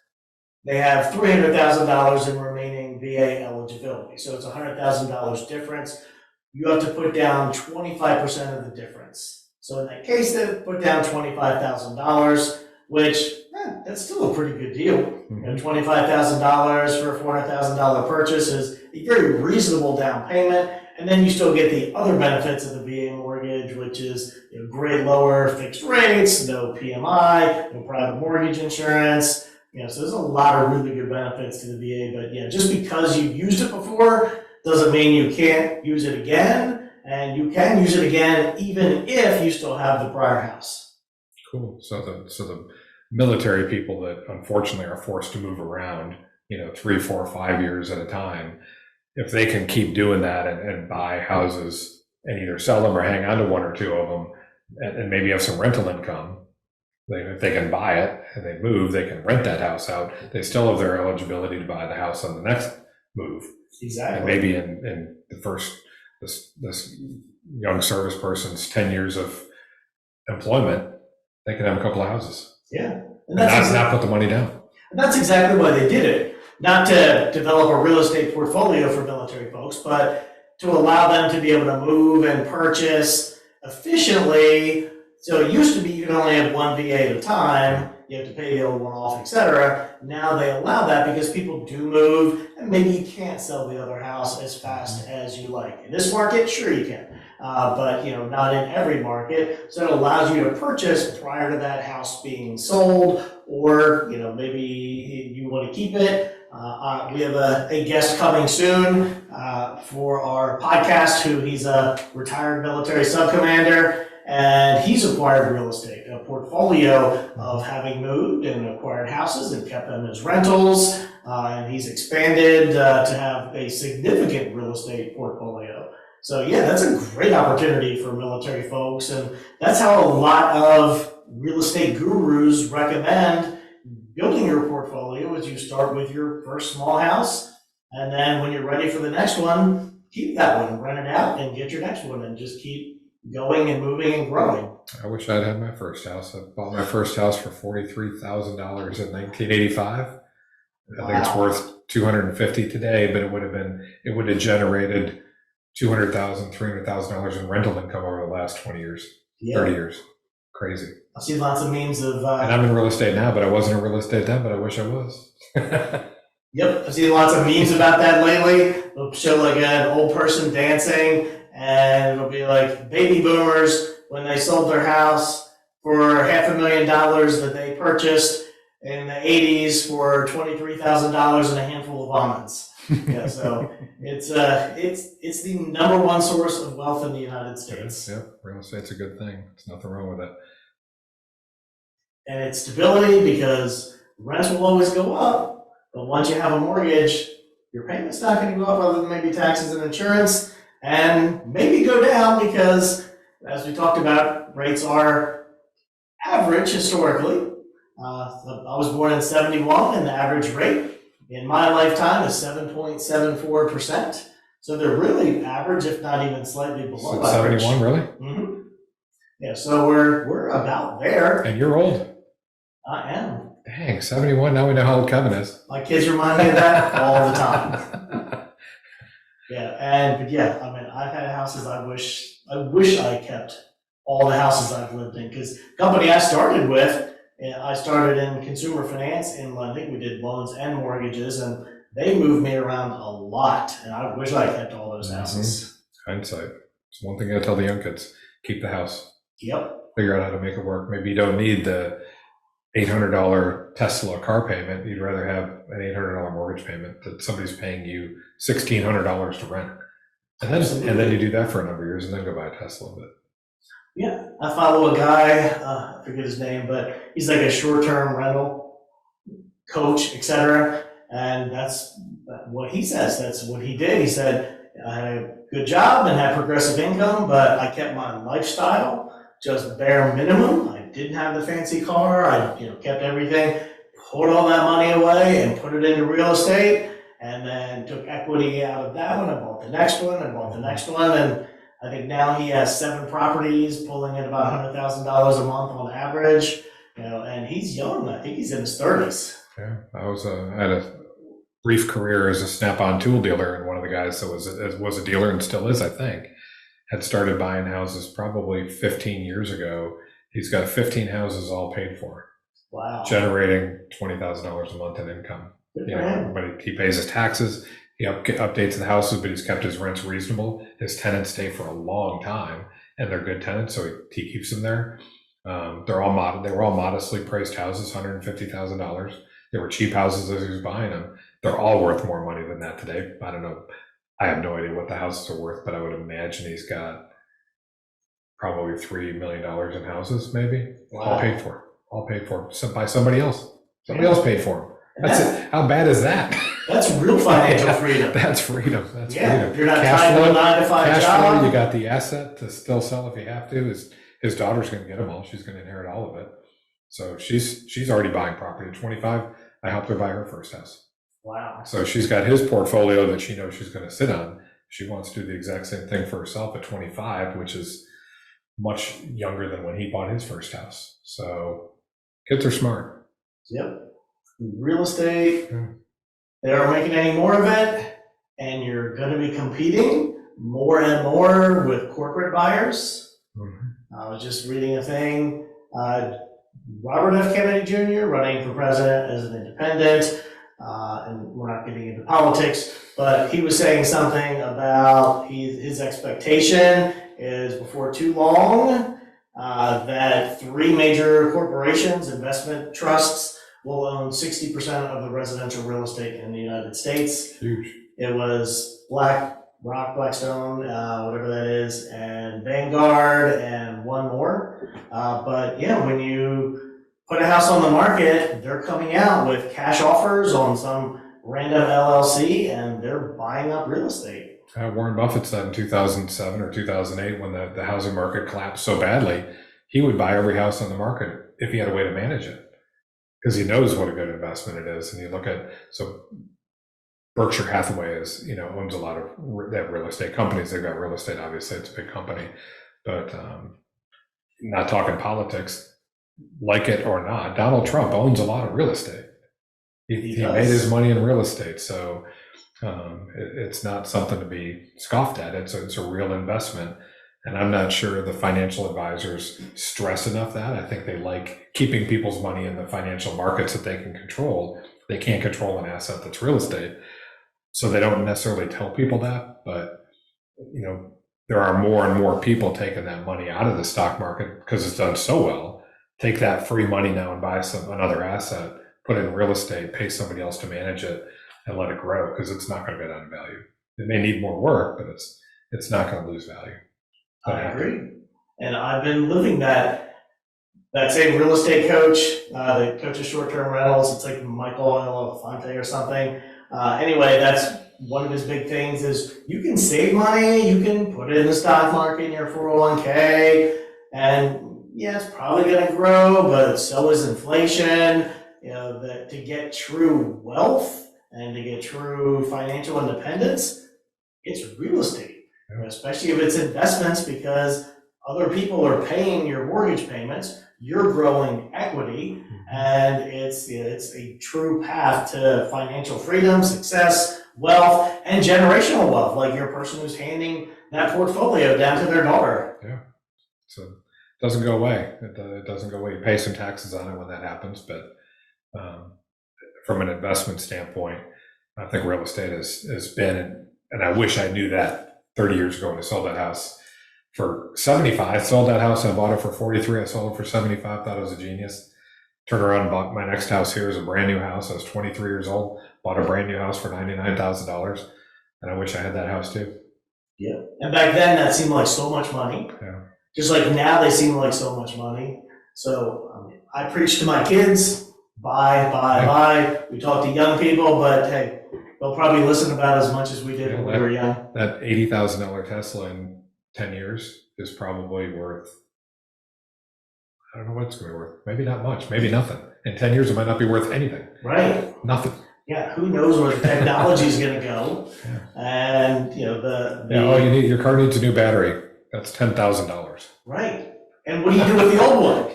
They have $300,000 in remaining VA eligibility. So it's $100,000 difference. You have to put down 25% of the difference. So in that case, they put down $25,000, which that's still a pretty good deal. You know, $25,000 for a $400,000 purchase is a very reasonable down payment. And then you still get the other benefits of the VA mortgage, which is great lower fixed rates, no PMI, no private mortgage insurance. So there's a lot of really good benefits to the VA. But yeah, just because you've used it before doesn't mean you can't use it again. And you can use it again even if you still have the prior house. Cool. So the military people that unfortunately are forced to move around, 3, 4, 5 years at a time, if they can keep doing that and buy houses and either sell them or hang on to one or two of them and maybe have some rental income, if they can buy it and they move, they can rent that house out. They still have their eligibility to buy the house on the next move. Exactly. And maybe in the first, this young service person's 10 years of employment, they can have a couple of houses. Yeah. And not put the money down. And that's exactly why they did it. Not to develop a real estate portfolio for military folks, but to allow them to be able to move and purchase efficiently. So it used to be you can only have one VA at a time. You have to pay the old one off, etc. Now they allow that because people do move, and maybe you can't sell the other house as fast as you like. In this market, sure you can, but not in every market. So it allows you to purchase prior to that house being sold, or maybe you want to keep it. We have a guest coming soon for our podcast he's a retired military sub-commander, and he's acquired real estate, a portfolio of having moved and acquired houses and kept them as rentals, and he's expanded to have a significant real estate portfolio. So yeah, that's a great opportunity for military folks, and that's how a lot of real estate gurus recommend building your portfolio. Is you start with your first small house, and then when you're ready for the next one, keep that one, rent it out, and get your next one, and just keep going and moving and growing. I wish I'd had my first house. I bought my first house for $43,000 in 1985. I think it's worth $250 today, but it would have generated $200,000, $300,000 in rental income over the last 20 years, 30 years. Crazy. I see lots of memes of. And I'm in real estate now, but I wasn't in real estate then, but I wish I was. Yep, I've seen lots of memes about that lately. They'll show like an old person dancing, and it'll be like baby boomers when they sold their house for $500,000 that they purchased in the 80s for $23,000 and a handful of almonds. Yeah, so it's the number one source of wealth in the United States. Yep, real estate's a good thing. There's nothing wrong with it. And it's stability because rents will always go up, but once you have a mortgage, your payment's not going to go up other than maybe taxes and insurance, and maybe go down because, as we talked about, rates are average historically. I was born in 71, and the average rate in my lifetime is 7.74%. So they're really average, if not even slightly below average. 71, really? Mm-hmm. Yeah, so we're about there. And you're old. I am. Dang, 71. Now we know how old Kevin is. My kids remind me of that all the time. Yeah, I mean, I've had houses I wish I kept all the houses I've lived in, because the company I started with, I started in consumer finance in lending. We did loans and mortgages, and they moved me around a lot, and I wish I kept all those houses. Hindsight. It's one thing I tell the young kids: keep the house. Yep. Figure out how to make it work. Maybe you don't need the $800 Tesla car payment. You'd rather have an $800 mortgage payment that somebody's paying you $1,600 to rent, and then you do that for a number of years, and then go buy a Tesla. But yeah, I follow a guy, I forget his name, but he's like a short-term rental coach, etc. And that's what he says. That's what he did. He said, I had a good job and had progressive income, but I kept my lifestyle just bare minimum. I didn't have the fancy car. I kept everything, put all that money away and put it into real estate, and then took equity out of that one and bought the next one and bought the next one. And I think now he has 7 properties, pulling in about $100,000 a month on average. And he's young. I think he's in his 30s. yeah, I had a brief career as a Snap-on tool dealer, and one of the guys that was a dealer and still is, I think, had started buying houses probably 15 years ago. He's got 15 houses all paid for. Wow. Generating $20,000 a month in income. But he pays his taxes, he updates the houses, but he's kept his rents reasonable. His tenants stay for a long time, and they're good tenants, so he keeps them there. They were all modestly priced houses, $150,000. They were cheap houses as he was buying them. They're all worth more money than that today. I don't know. I have no idea what the houses are worth, but I would imagine he's got probably $3 million in houses, maybe. Wow. All paid for by somebody else. Somebody else paid for them. That's it. How bad is that? That's real financial freedom. That's freedom. That's freedom. You're not tied to a 9-to-5 job. Flow, you got the asset to still sell if you have to. His daughter's going to get them all. She's going to inherit all of it. So she's already buying property at 25. I helped her buy her first house. Wow. So she's got his portfolio that she knows she's going to sit on. She wants to do the exact same thing for herself at 25, which is much younger than when he bought his first house. So kids are smart. Yep. Real estate, they aren't making any more of it, and you're going to be competing more and more with corporate buyers. Mm-hmm. I was just reading a thing. Robert F. Kennedy Jr. running for president as an independent, and we're not getting into politics, but he was saying something about his expectation is before too long that 3 major corporations, investment trusts, will own 60% of the residential real estate in the United States. Huge. It was Blackstone, whatever that is, and Vanguard, and one more. But yeah, when you put a house on the market, they're coming out with cash offers on some random LLC, and they're buying up real estate. Warren Buffett said in 2007 or 2008, when the housing market collapsed so badly, he would buy every house on the market if he had a way to manage it, because he knows what a good investment it is. And you look at, so Berkshire Hathaway owns a lot of that real estate companies. They've got real estate, obviously it's a big company, but not talking politics, like it or not, Donald Trump owns a lot of real estate. He made his money in real estate. So it's not something to be scoffed at. It's a real investment. And I'm not sure the financial advisors stress enough that. I think they like keeping people's money in the financial markets that they can control. They can't control an asset that's real estate. So they don't necessarily tell people that, but there are more and more people taking that money out of the stock market because it's done so well. Take that free money now and buy another asset, put it in real estate, pay somebody else to manage it, and let it grow, because it's not going to go down in value. It may need more work, but it's not going to lose value. I agree. And I've been living that same real estate coach that coaches short-term rentals. It's like Michael Elefante or something. Anyway, that's one of his big things is you can save money, you can put it in the stock market in your 401k, and yeah, it's probably going to grow, but so is inflation. That to get true wealth and to get true financial independence, it's real estate. Especially if it's investments, because other people are paying your mortgage payments, you're growing equity, and it's a true path to financial freedom, success, wealth, and generational wealth, like your person who's handing that portfolio down to their daughter. Yeah, so it doesn't go away. It doesn't go away. You pay some taxes on it when that happens, but from an investment standpoint, I think real estate has been, and I wish I knew that 30 years ago when I sold that house for 75. I sold that house and I bought it for 43. I sold it for 75. Thought I was a genius. Turned around and bought my next house here is a brand new house. I was 23 years old. Bought a brand new house for $99,000, and I wish I had that house too. Yeah, and back then that seemed like so much money. Yeah. Just like now they seem like so much money. So I preach to my kids: buy. We talk to young people, but hey, they'll probably listen about as much as we did when we were young. That $80,000 Tesla in 10 years is probably worth, I don't know what it's going to be worth. Maybe not much, maybe nothing. In 10 years, it might not be worth anything. Right. Nothing. Yeah, who knows where the technology is going to go? Yeah. And your car needs a new battery. That's $10,000. Right. And what do you do with the old one?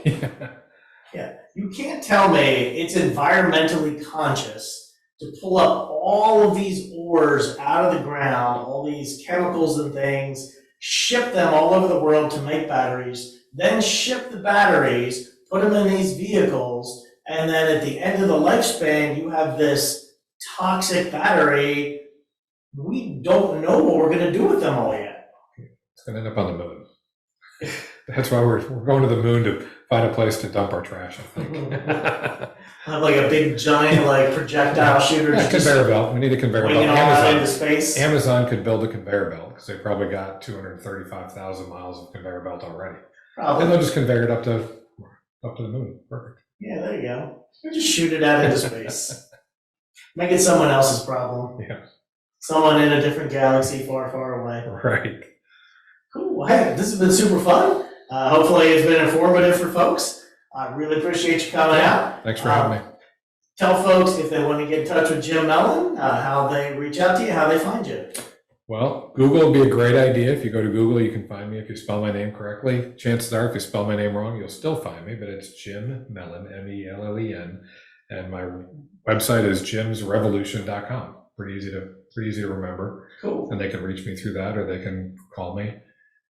Yeah. You can't tell me it's environmentally conscious to pull up all of these ores out of the ground, all these chemicals and things, ship them all over the world to make batteries, then ship the batteries, put them in these vehicles, and then at the end of the lifespan, you have this toxic battery. We don't know what we're going to do with them all yet. It's going to end up on the moon. That's why we're going to the moon, to find a place to dump our trash, I think. Have like a big giant like projectile shooter. Yeah, conveyor belt. We need a conveyor belt. Winging all out into space. Amazon could build a conveyor belt because they probably got 235,000 miles of conveyor belt already. Probably. And they'll just conveyor it up to the moon. Perfect. Yeah, there you go. Just shoot it out into space. Make it someone else's problem. Yeah. Someone in a different galaxy far, far away. Right. Cool. Well, hey, this has been super fun. Hopefully it's been informative for folks. I really appreciate you coming out. Thanks for having me. Tell folks if they want to get in touch with Jim Mellen, how they reach out to you, how they find you. Well, Google would be a great idea. If you go to Google, you can find me if you spell my name correctly. Chances are, if you spell my name wrong, you'll still find me, but it's Jim Mellen, M-E-L-L-E-N. And my website is jimsrevolution.com. Pretty easy to remember. Cool. And they can reach me through that, or they can call me,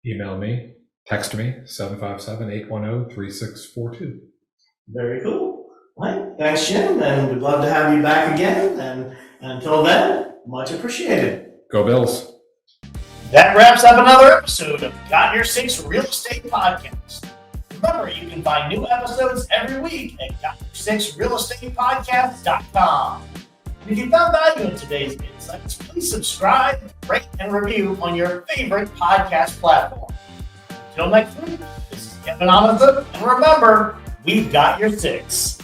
email me, text me, 757-810-3642. Very cool. Well, thanks, Jim, and we'd love to have you back again. And until then, much appreciated. Go Bills. That wraps up another episode of Got Your Six Real Estate Podcast. Remember, you can find new episodes every week at GotYourSixRealEstatePodcast.com. And if you found value in today's insights, please subscribe, rate, and review on your favorite podcast platform. Until next week, this is Kevin Onizuk, and remember, we've got your six.